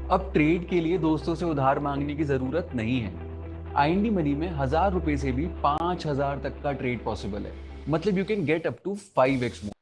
अब ट्रेड के लिए दोस्तों से उधार मांगने की जरूरत नहीं है। आईएनडी मनी में 1,000 रुपए से भी 5,000 तक का ट्रेड पॉसिबल है। मतलब you can get up to 5x more.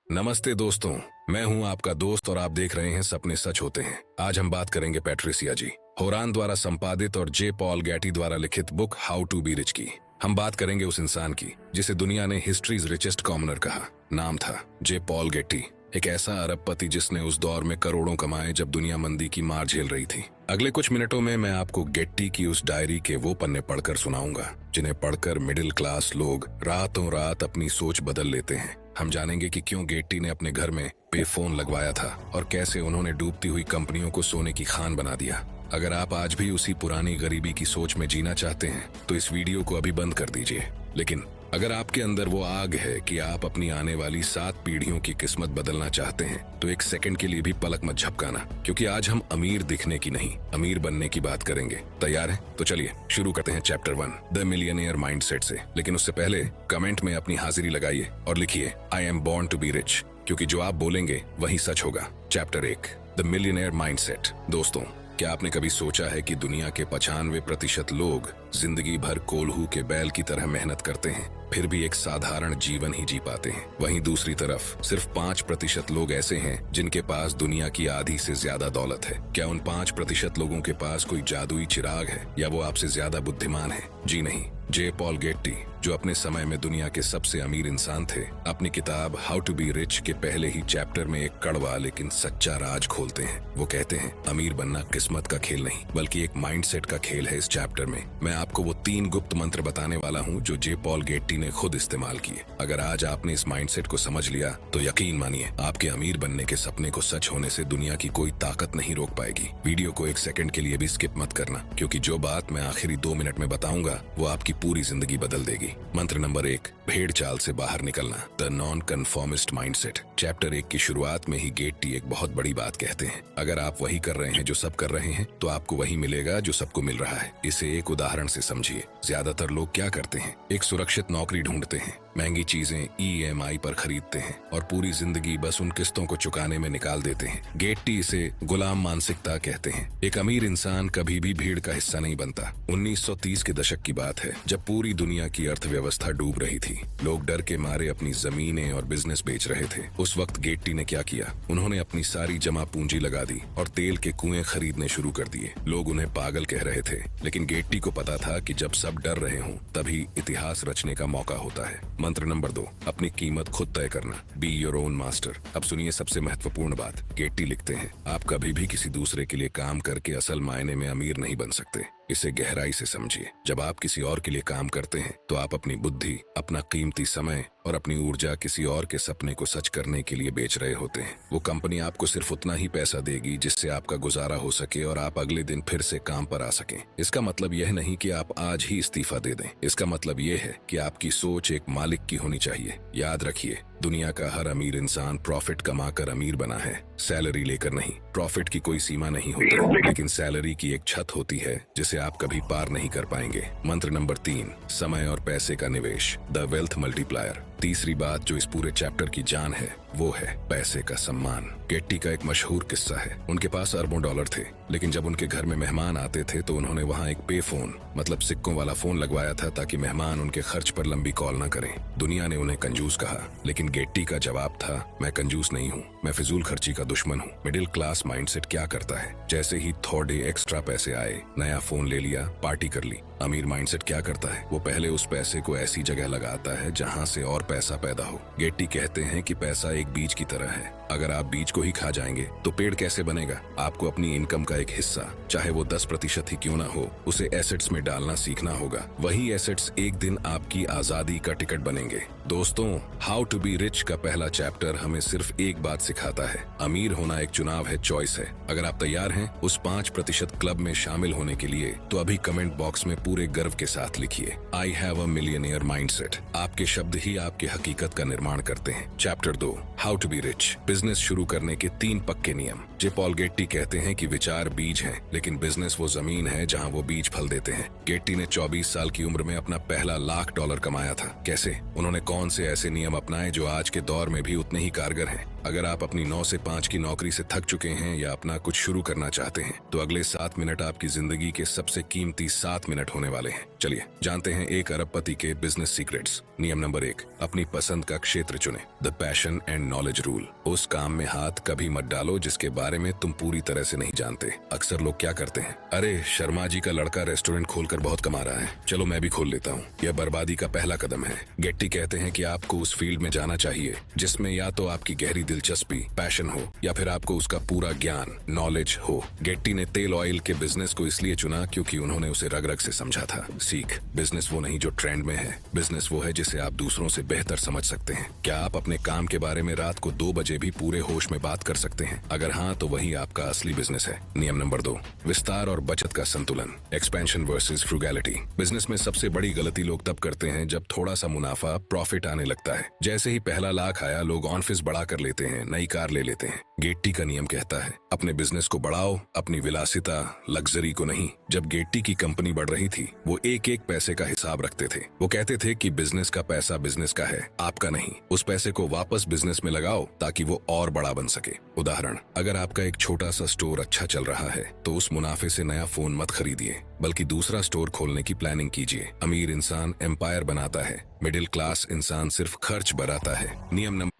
नमस्ते दोस्तों, मैं हूं आपका दोस्त और आप देख रहे हैं सपने सच होते हैं। आज हम बात करेंगे पैट्रिसिया जी होरान द्वारा संपादित और जे पॉल गैटी द्वारा लिखित book how to be rich की। हम बात करेंगे उस इंसान की जिसे दुनिया ने हिस्ट्रीज रिचेस्ट कॉमनर कहा। नाम था जे पॉल गेटी, एक ऐसा अरबपति जिसने उस दौर में करोड़ों कमाए जब दुनिया मंदी की मार झेल रही थी। अगले कुछ मिनटों में मैं आपको गेट्टी की उस डायरी के वो पन्ने पढ़कर सुनाऊंगा जिन्हें पढ़कर मिडिल क्लास लोग रातों रात अपनी सोच बदल लेते हैं। हम जानेंगे कि क्यों गेट्टी ने अपने घर में पे फोन लगवाया था और कैसे उन्होंने डूबती हुई कंपनियों को सोने की खान बना दिया। अगर आप आज भी उसी पुरानी गरीबी की सोच में जीना चाहते हैं तो इस वीडियो को अभी बंद कर दीजिए। लेकिन अगर आपके अंदर वो आग है कि आप अपनी आने वाली 7 पीढ़ियों की किस्मत बदलना चाहते हैं तो एक सेकंड के लिए भी पलक मत झपकाना, क्योंकि आज हम अमीर दिखने की नहीं, अमीर बनने की बात करेंगे। तैयार हैं? तो चलिए शुरू करते हैं चैप्टर 1 द मिलियनेयर माइंडसेट से। लेकिन उससे पहले कमेंट में अपनी हाजिरी लगाइए और लिखिए I am born to be rich, क्योंकि जो आप बोलेंगे वही सच होगा। Chapter 1 the millionaire mindset. दोस्तों, क्या आपने कभी सोचा है कि दुनिया के 95% लोग जिंदगी भर कोल्हू के बैल की तरह मेहनत करते हैं फिर भी एक साधारण जीवन ही जी पाते हैं? वहीं दूसरी तरफ सिर्फ 5% लोग ऐसे हैं जिनके पास दुनिया की आधी से ज्यादा दौलत है। क्या उन 5% लोगों के पास कोई जादुई चिराग है या वो आपसे ज्यादा बुद्धिमान है? जी नहीं। जे पॉल गेट्टी, जो अपने समय में दुनिया के सबसे अमीर इंसान थे, अपनी किताब हाउ टू बी रिच के पहले ही चैप्टर में एक कड़वा लेकिन सच्चा राज खोलते हैं। वो कहते हैं अमीर बनना किस्मत का खेल नहीं बल्कि एक माइंडसेट का खेल है। इस चैप्टर में मैं आपको वो 3 गुप्त मंत्र बताने वाला हूँ जो जे पॉल गेट्टी ने खुद इस्तेमाल किए। अगर आज आपने इस माइंडसेट को समझ लिया तो यकीन मानिए आपके अमीर बनने के सपने को सच होने से दुनिया की कोई ताकत नहीं रोक पाएगी। वीडियो को एक सेकंड के लिए भी स्किप मत करना, क्योंकि जो बात मैं आखिरी 2 मिनट में बताऊंगा वो आपकी पूरी जिंदगी बदल देगी। मंत्र नंबर 1, भेड़ चाल से बाहर निकलना, the non conformist mindset. Chapter 1 की शुरुआत में ही गेट्टी एक बहुत बड़ी बात कहते हैं। अगर आप वही कर रहे हैं जो सब कर रहे हैं तो आपको वही मिलेगा जो सबको मिल रहा है। इसे एक उदाहरण से समझिए। ज्यादातर लोग क्या करते हैं? एक सुरक्षित नौकरी ढूंढते हैं, महंगी चीजें ईएमआई पर खरीदते हैं और पूरी जिंदगी बस उन किस्तों को चुकाने में निकाल देते हैं। गेट्टी इसे गुलाम मानसिकता कहते हैं। एक अमीर इंसान कभी भी भीड़ का हिस्सा नहीं बनता। 1930 के दशक की बात है, जब पूरी दुनिया की अर्थव्यवस्था डूब रही थी। लोग डर के मारे अपनी जमीनें और बिजनेस बेच रहे थे। उस वक्त गेट्टी ने क्या किया? उन्होंने अपनी सारी जमा पूंजी लगा दी और तेल के कुएं खरीदने शुरू कर दिए। लोग उन्हें पागल कह रहे थे, लेकिन गेट्टी को पता था कि जब सब डर रहे हों तभी इतिहास रचने का मौका होता है। मंत्र नंबर 2, अपनी कीमत खुद तय करना, बी योर ओन मास्टर। अब सुनिए सबसे महत्वपूर्ण बात। गेट्टी लिखते हैं आप कभी भी किसी दूसरे के लिए काम करके असल मायने में अमीर नहीं बन सकते। इसे गहराई से समझिए। जब आप किसी और के लिए काम करते हैं तो आप अपनी बुद्धि, अपना कीमती समय और अपनी ऊर्जा किसी और के सपने को सच करने के लिए बेच रहे होते हैं। वो कंपनी आपको सिर्फ उतना ही पैसा देगी जिससे आपका गुजारा हो सके और आप अगले दिन फिर से काम पर आ सकें। इसका मतलब यह नहीं कि आप आज ही इस्तीफा दे दें। इसका मतलब यह है कि आपकी सोच एक मालिक की होनी चाहिए। याद रखिए, दुनिया का हर अमीर इंसान प्रॉफिट कमाकर अमीर बना है, सैलरी लेकर नहीं। प्रॉफिट की कोई सीमा नहीं होती, लेकिन सैलरी की एक छत होती है जिसे आप कभी पार नहीं कर पाएंगे। मंत्र नंबर 3, समय और पैसे का निवेश, द वेल्थ मल्टीप्लायर। तीसरी बात जो इस पूरे चैप्टर की जान है वो है पैसे का सम्मान। गेट्टी का एक मशहूर किस्सा है। उनके पास अरबों डॉलर थे, लेकिन जब उनके घर में मेहमान आते थे तो उन्होंने वहाँ एक पे फोन, मतलब सिक्कों वाला फोन लगवाया था ताकि मेहमान उनके खर्च पर लंबी कॉल न करें। दुनिया ने उन्हें कंजूस कहा, लेकिन गेट्टी का जवाब था मैं कंजूस नहीं हूँ, मैं फिजूल खर्ची का दुश्मन हूँ। मिडिल क्लास माइंडसेट क्या करता है? जैसे ही थोड़े एक्स्ट्रा पैसे आए, नया फोन ले लिया, पार्टी कर ली। अमीर माइंडसेट क्या करता है? वो पहले उस पैसे को ऐसी जगह लगाता है जहाँ से और पैसा पैदा हो। गेट्टी कहते हैं कि पैसा एक बीज की तरह है, अगर आप बीज को ही खा जाएंगे तो पेड़ कैसे बनेगा? आपको अपनी इनकम का एक हिस्सा, चाहे वो 10% ही क्यों ना हो, उसे एसेट्स में डालना सीखना होगा। वही एसेट्स एक दिन आपकी आजादी का टिकट बनेंगे। दोस्तों, हाउ टू बी रिच का पहला चैप्टर हमें सिर्फ एक बात सिखाता है, अमीर होना एक चुनाव है, चॉइस है। अगर आप तैयार हैं उस 5% क्लब में शामिल होने के लिए तो अभी कमेंट बॉक्स में पूरे गर्व के साथ लिखिए I have a millionaire mindset. आपके शब्द ही आपकी हकीकत का निर्माण करते हैं। Chapter 2, how to be rich, business शुरू करने के 3 पक्के नियम। जे पॉल गेट्टी कहते हैं कि विचार बीज हैं, लेकिन बिजनेस वो जमीन है जहां वो बीज फल देते हैं। गेट्टी ने 24 साल की उम्र में अपना पहला $1,00,000 कमाया था। कैसे? उन्होंने कौन से ऐसे नियम अपनाएं जो आज के दौर में भी उतने ही कारगर हैं। अगर आप अपनी 9 से 5 की नौकरी से थक चुके हैं या अपना कुछ शुरू करना चाहते हैं तो अगले 7 मिनट आपकी जिंदगी के सबसे कीमती 7 मिनट होने वाले हैं। चलिए जानते हैं एक अरबपति के बिजनेस सीक्रेट्स। नियम नंबर 1, अपनी पसंद का क्षेत्र चुनें। The passion and knowledge rule. उस काम में हाथ कभी मत डालो जिसके बारे में तुम पूरी तरह से नहीं जानते। अक्सर लोग क्या करते हैं, अरे शर्मा जी का लड़का रेस्टोरेंट खोलकर बहुत कमा रहा है, चलो मैं भी खोल लेता हूँ। यह बर्बादी का पहला कदम है। गेट्टी कहते हैं कि आपको उस फील्ड में जाना चाहिए जिसमें या तो आपकी गहरी दिलचस्पी, पैशन हो या फिर आपको उसका पूरा ज्ञान, नॉलेज हो। गेट्टी ने तेल ऑयल के बिजनेस को इसलिए चुना क्योंकि उन्होंने उसे रग रग से समझा था। सीख, बिजनेस वो नहीं जो ट्रेंड में है, बिजनेस वो है जिसे आप दूसरों से बेहतर समझ सकते हैं। क्या आप अपने काम के बारे में रात को 2 बजे भी पूरे होश में बात कर सकते हैं? अगर हाँ तो वही आपका असली बिजनेस है। नियम नंबर 2, विस्तार और बचत का संतुलन। Expansion versus फ्रुगैलिटी। बिजनेस में सबसे बड़ी गलती लोग तब करते हैं जब थोड़ा सा मुनाफा, प्रॉफिट आने लगता है। जैसे ही पहला लाख आया लोग ऑफिस बढ़ा कर लेते हैं, नई कार ले लेते हैं। गेट्टी का नियम कहता है अपने बिजनेस को बढ़ाओ, अपनी विलासिता, लग्जरी को नहीं। जब गेट्टी की कंपनी बढ़ रही थी वो एक एक पैसे का हिसाब रखते थे। वो कहते थे कि बिजनेस का पैसा बिजनेस का है, आपका नहीं। उस पैसे को वापस बिजनेस में लगाओ ताकि वो और बड़ा बन सके। उदाहरण, अगर आपका एक छोटा सा स्टोर अच्छा चल रहा है तो उस मुनाफे से नया फोन मत खरीदिए, बल्कि दूसरा स्टोर खोलने की प्लानिंग कीजिए। अमीर इंसान एम्पायर बनाता है, मिडिल क्लास इंसान सिर्फ खर्च बढ़ाता है। नियम नंबर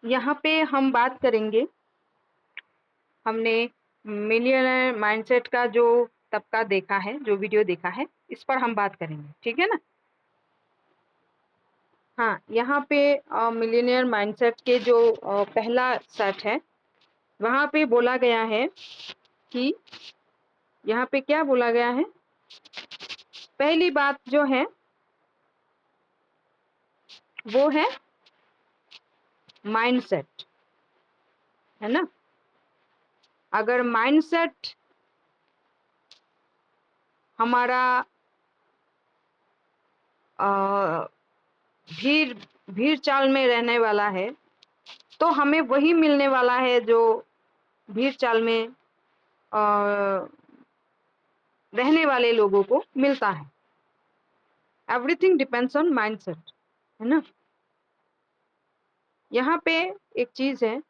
यहाँ पे हम बात करेंगे, हमने मिलियनर माइंडसेट का जो तबका देखा है, जो वीडियो देखा है, इस पर हम बात करेंगे, ठीक है ना। हाँ, यहाँ पे मिलियनर माइंडसेट के जो पहला सेट है वहाँ पे बोला गया है कि यहाँ पे क्या बोला गया है, पहली बात जो है वो है माइंडसेट, है ना। अगर माइंडसेट हमारा भीड़ भीड़ चाल में रहने वाला है तो हमें वही मिलने वाला है जो भीड़ चाल में रहने वाले लोगों को मिलता है। एवरीथिंग डिपेंड्स ऑन माइंडसेट, है ना। यहाँ पे एक चीज है,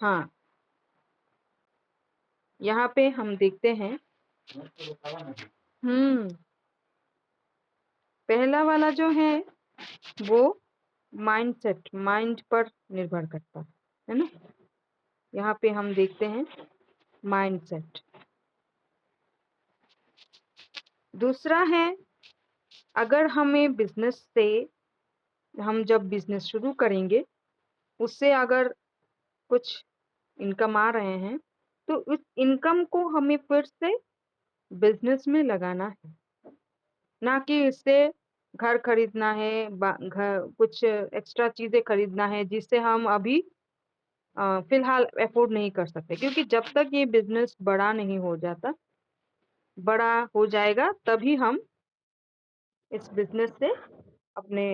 हाँ, यहाँ पे हम देखते हैं, पहला वाला जो है वो माइंडसेट, माइंड पर निर्भर करता है ना। यहाँ पे हम देखते हैं माइंडसेट। दूसरा है, अगर हमें बिजनेस से, हम जब बिजनेस शुरू करेंगे उससे अगर कुछ इनकम आ रहे हैं तो उस इनकम को हमें फिर से बिजनेस में लगाना है, ना कि इससे घर खरीदना है, घर कुछ एक्स्ट्रा चीजें खरीदना है जिससे हम अभी फिलहाल अफोर्ड नहीं कर सकते। क्योंकि जब तक ये बिजनेस बड़ा नहीं हो जाता, बड़ा हो जाएगा तभी हम इस बिजनेस से अपने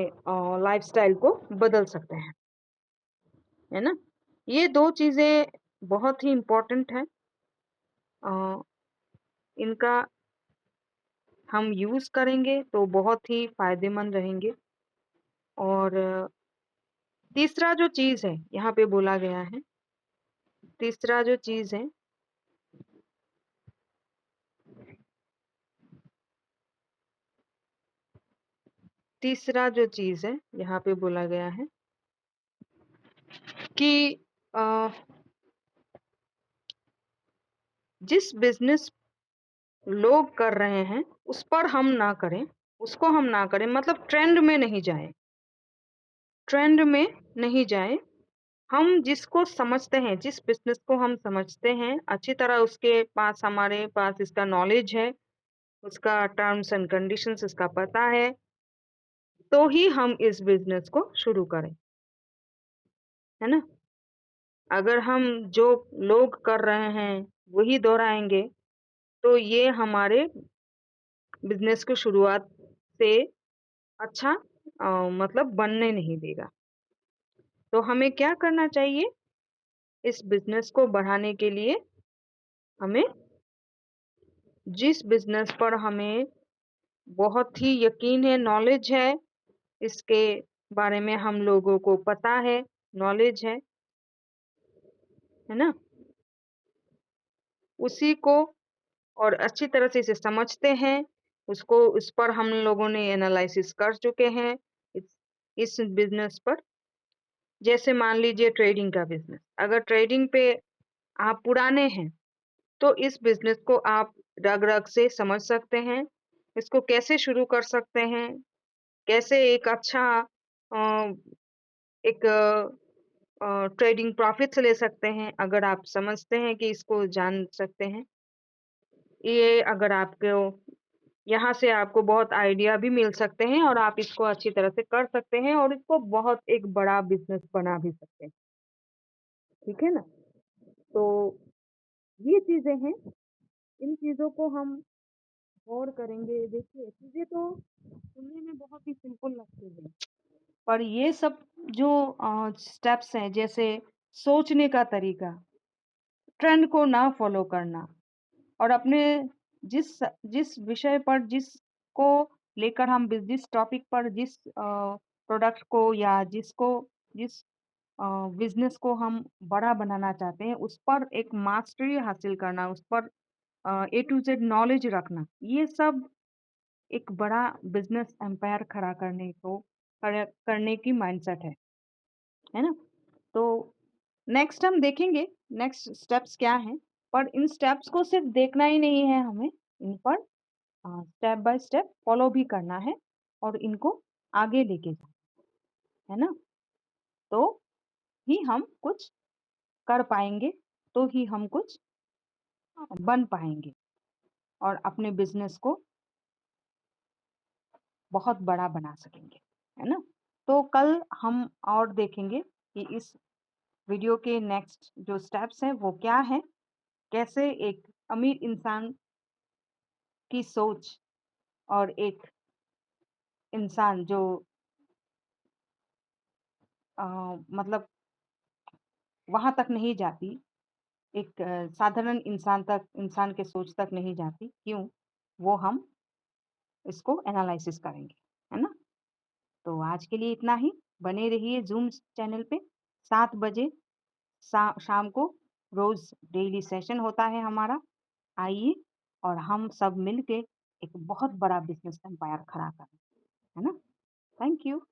लाइफस्टाइल को बदल सकते हैं, है ना। ये 2 चीजें बहुत ही इम्पोर्टेंट है, इनका हम यूज करेंगे तो बहुत ही फायदेमंद रहेंगे। और तीसरा जो चीज है यहाँ पे बोला गया है, तीसरा जो चीज है तीसरा जो चीज है यहाँ पे बोला गया है कि जिस बिजनेस लोग कर रहे हैं उस पर हम ना करें, उसको हम ना करें, मतलब ट्रेंड में नहीं जाए, ट्रेंड में नहीं जाए, हम जिसको समझते हैं, जिस बिज़नेस को हम समझते हैं, अच्छी तरह उसके पास हमारे पास इसका नॉलेज है, उसका टर्म्स एंड कंडीशंस इसका पता है, तो ही हम इस बिज़नेस को शुरू करें, है ना? अगर हम जो लोग कर रहे हैं, वही दोहराएँगे, तो ये हमारे बिज़नेस की शुरुआत से अच्छा मतलब बनने नहीं देगा। तो हमें क्या करना चाहिए? इस बिज़नेस को बढ़ाने के लिए हमें जिस बिज़नेस पर हमें बहुत ही यकीन है, नॉलेज है, इसके बारे में हम लोगों को पता है, नॉलेज है ना? उसी को और अच्छी तरह से इसे समझते हैं, उसको उस पर हम लोगों ने एनालिसिस कर चुके हैं, इस इस बिज़नेस पर। जैसे मान लीजिए ट्रेडिंग का बिज़नेस, अगर ट्रेडिंग पे आप पुराने हैं, तो इस बिज़नेस को आप रग-रग से समझ सकते हैं, इसको कैसे शुरू कर सकते हैं, कैसे एक अच्छा अ, एक ट्रेडिंग प्रॉफ़िट्स ले सकते हैं, अगर आप समझते हैं कि इसको जान सकते हैं। ये अगर आपको यहाँ से आपको बहुत आइडिया भी मिल सकते हैं और आप इसको अच्छी तरह से कर सकते हैं और इसको बहुत एक बड़ा बिज़नेस बना भी सकते हैं, ठीक है ना? तो ये चीज़ें हैं, इन चीज़ों को हम गौर करेंगे। देखिए, चीज़ें तो सुनने में बहुत ही सिंपल लगती हैं, पर ये सब जो स्टेप्स हैं, जैसे सोचने का तरीका, ट्रेंड को ना फ़ॉलो करना और अपने जिस जिस विषय पर जिसको लेकर हम जिस टॉपिक पर जिस प्रोडक्ट को या जिस बिज़नेस को हम बड़ा बनाना चाहते हैं, उस पर एक मास्टरी हासिल करना, उस पर ए टू ज़ेड नॉलेज रखना, ये सब एक बड़ा बिज़नेस एम्पायर खड़ा करने की माइंडसेट है ना? तो नेक्स्ट हम देखेंगे नेक्स्ट स्टेप्स क्या हैं, पर इन स्टेप्स को सिर्फ़ देखना ही नहीं है हमें, इन पर स्टेप बाय स्टेप फ़ॉलो भी करना है और इनको आगे लेके जाना है ना? तो ही हम कुछ कर पाएँगे, तो ही हम कुछ बन पाएँगे और अपने बिज़नेस को बहुत बड़ा बना सकेंगे, है ना? तो कल हम और देखेंगे कि इस वीडियो के नेक्स्ट जो स्टेप्स हैं वो क्या हैं? कैसे एक अमीर इंसान की सोच और एक इंसान जो अ, मतलब वहाँ तक नहीं जाती, एक साधारण इंसान के सोच तक नहीं जाती, क्यों? वो हम इसको एनालिसिस करेंगे, है ना? तो आज के लिए इतना ही, बने रहिए ज़ूम चैनल पे 7 बजे शाम को रोज़ डेली सेशन होता है हमारा, आइए और हम सब मिल के एक बहुत बड़ा बिज़नेस एम्पायर खड़ा करें, है ना? Thank you.